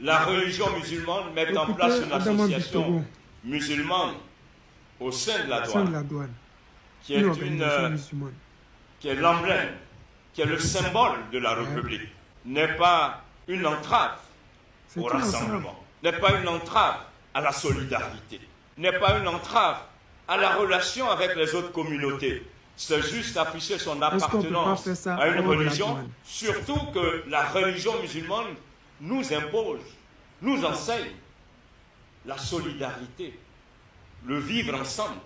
la religion musulmane met en place une association musulmane au sein de la douane, qui est l'emblème, qui est le symbole de la République, n'est pas une entrave au rassemblement, n'est pas une entrave à la solidarité, n'est pas une entrave à la relation avec les autres communautés. C'est juste afficher son appartenance à une religion, surtout que la religion musulmane nous impose, nous enseigne la solidarité, le vivre ensemble,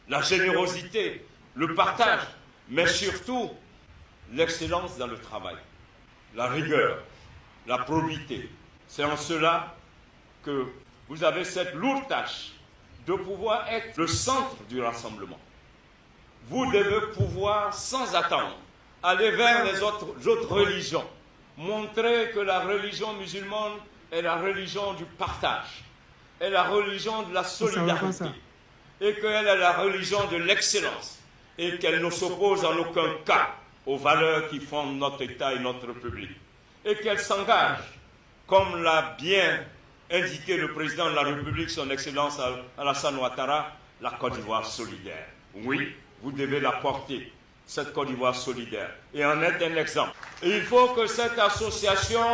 la générosité, le partage, mais surtout l'excellence dans le travail, la rigueur, la probité. C'est en cela que vous avez cette lourde tâche de pouvoir être le centre du rassemblement. Vous devez pouvoir, sans attendre, aller vers les autres religions, montrer que la religion musulmane est la religion du partage, est la religion de la solidarité, et qu'elle est la religion de l'excellence, et qu'elle ne s'oppose en aucun cas aux valeurs qui fondent notre État et notre République, et qu'elle s'engage, comme l'a bien indiqué le président de la République, son Excellence Alassane Ouattara, la Côte d'Ivoire solidaire. Oui, vous devez la porter, cette Côte d'Ivoire solidaire, et en être un exemple. Et il faut que cette association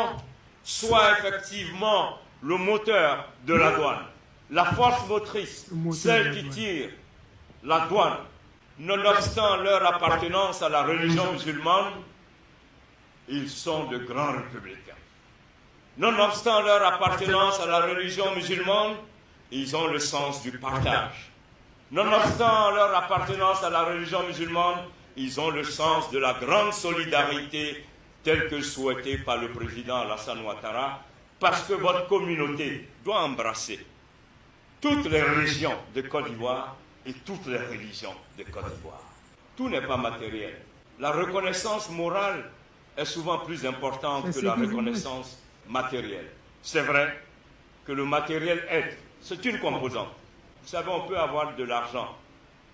soit effectivement le moteur de la douane, la force motrice, celle qui tire la douane, nonobstant leur appartenance à la religion musulmane. Ils sont de grands républicains. Nonobstant leur appartenance à la religion musulmane, ils ont le sens du partage. Nonobstant leur appartenance à la religion musulmane, ils ont le sens de la grande solidarité telle que souhaitée par le président Alassane Ouattara, parce que votre communauté doit embrasser toutes les religions de Côte d'Ivoire et toutes les religions de Côte d'Ivoire. Tout n'est pas matériel. La reconnaissance morale est souvent plus importante que la reconnaissance matérielle. C'est vrai que le matériel aide, c'est une composante. Vous savez, on peut avoir de l'argent,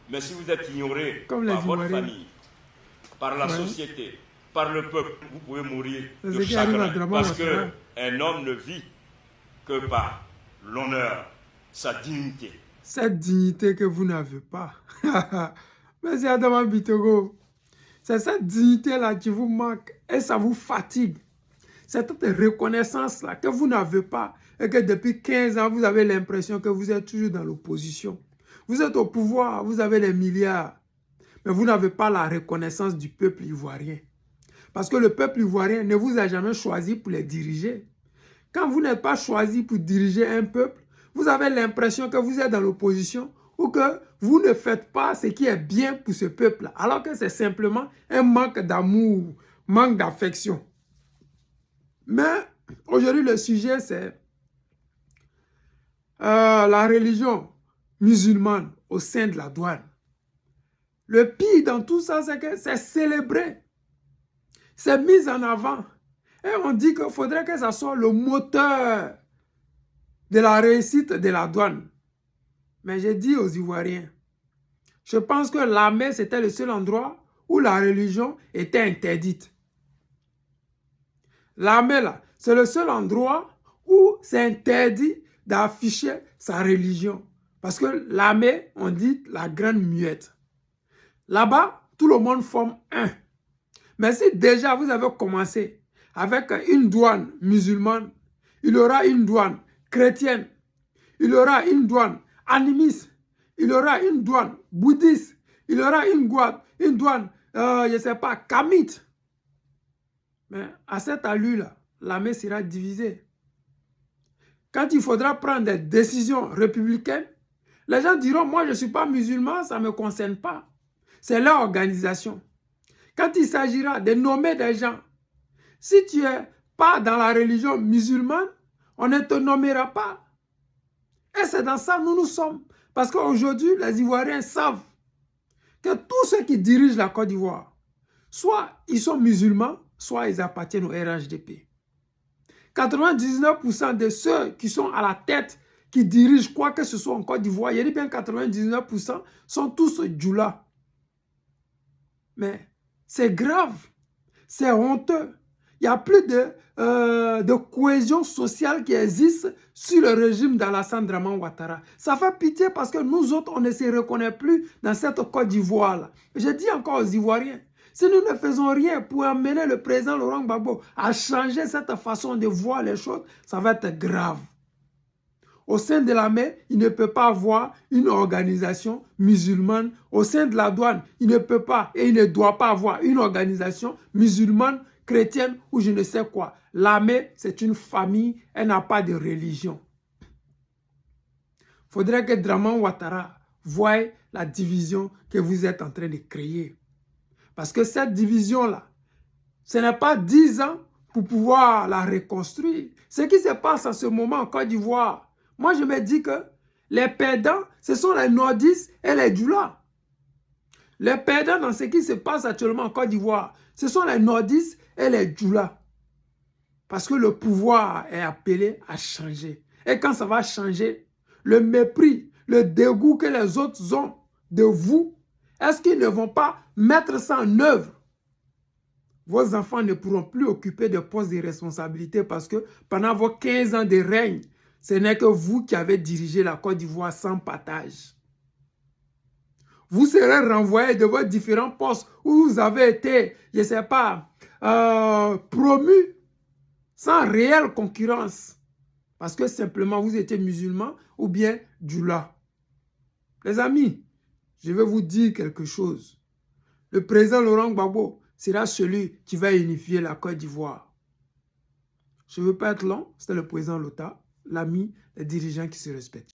mais si vous êtes ignoré par votre famille, par la société, par le peuple, vous pouvez mourir de chagrin, parce qu'un homme ne vit que par l'honneur, sa dignité. Cette dignité que vous n'avez pas. Monsieur Adama Bitogo, c'est cette dignité-là qui vous manque et ça vous fatigue. C'est cette reconnaissance-là que vous n'avez pas et que depuis 15 ans, vous avez l'impression que vous êtes toujours dans l'opposition. Vous êtes au pouvoir, vous avez les milliards, mais vous n'avez pas la reconnaissance du peuple ivoirien. Parce que le peuple ivoirien ne vous a jamais choisi pour les diriger. Quand vous n'êtes pas choisi pour diriger un peuple, vous avez l'impression que vous êtes dans l'opposition ou que vous ne faites pas ce qui est bien pour ce peuple, alors que c'est simplement un manque d'amour, manque d'affection. Mais aujourd'hui, le sujet, c'est la religion musulmane au sein de la douane. Le pire dans tout ça, c'est que c'est célébré. C'est mis en avant. Et on dit qu'il faudrait que ça soit le moteur de la réussite de la douane. Mais j'ai dit aux Ivoiriens, je pense que l'armée, c'était le seul endroit où la religion était interdite. L'armée, là, c'est le seul endroit où c'est interdit d'afficher sa religion. Parce que l'armée, on dit la grande muette. Là-bas, tout le monde forme un. Mais si déjà vous avez commencé avec une douane musulmane, il y aura une douane chrétienne, il y aura une douane animiste, il y aura une douane bouddhiste, il y aura une douane, je ne sais pas, kamite. Mais à cette allure-là, l'armée sera divisée. Quand il faudra prendre des décisions républicaines, les gens diront, moi je ne suis pas musulman, ça ne me concerne pas. C'est leur organisation. Quand il s'agira de nommer des gens, si tu n'es pas dans la religion musulmane, on ne te nommera pas. Et c'est dans ça que nous sommes. Parce qu'aujourd'hui, les Ivoiriens savent que tous ceux qui dirigent la Côte d'Ivoire, soit ils sont musulmans, soit ils appartiennent au RHDP. 99% de ceux qui sont à la tête, qui dirigent quoi que ce soit en Côte d'Ivoire, il y a bien 99% sont tous djoula. Mais c'est grave, c'est honteux Il n'y a plus de cohésion sociale qui existe sur le régime d'Alassane Draman Ouattara. Ça fait pitié parce que nous autres, on ne se reconnaît plus dans cette Côte d'Ivoire-là. Je dis encore aux Ivoiriens, si nous ne faisons rien pour amener le président Laurent Gbagbo à changer cette façon de voir les choses, ça va être grave. Au sein de l'armée, il ne peut pas avoir une organisation musulmane. Au sein de la douane, il ne peut pas et il ne doit pas avoir une organisation musulmane, chrétienne ou je ne sais quoi. L'armée, c'est une famille, elle n'a pas de religion. Il faudrait que Draman Ouattara voie la division que vous êtes en train de créer. Parce que cette division-là, ce n'est pas 10 ans pour pouvoir la reconstruire. Ce qui se passe en ce moment en Côte d'Ivoire, moi, je me dis que les perdants, ce sont les nordistes et les djoulas. Les perdants dans ce qui se passe actuellement en Côte d'Ivoire, ce sont les nordistes et les djoulas. Parce que le pouvoir est appelé à changer. Et quand ça va changer, le mépris, le dégoût que les autres ont de vous, est-ce qu'ils ne vont pas mettre ça en œuvre? Vos enfants ne pourront plus occuper de postes de responsabilité parce que pendant vos 15 ans de règne, ce n'est que vous qui avez dirigé la Côte d'Ivoire sans partage. Vous serez renvoyé de vos différents postes où vous avez été, je ne sais pas, promu sans réelle concurrence. Parce que simplement vous étiez musulman ou bien djoula. Les amis, je vais vous dire quelque chose. Le président Laurent Gbagbo sera celui qui va unifier la Côte d'Ivoire. Je ne veux pas être long, c'était le président Lota, l'ami des dirigeants qui se respectent.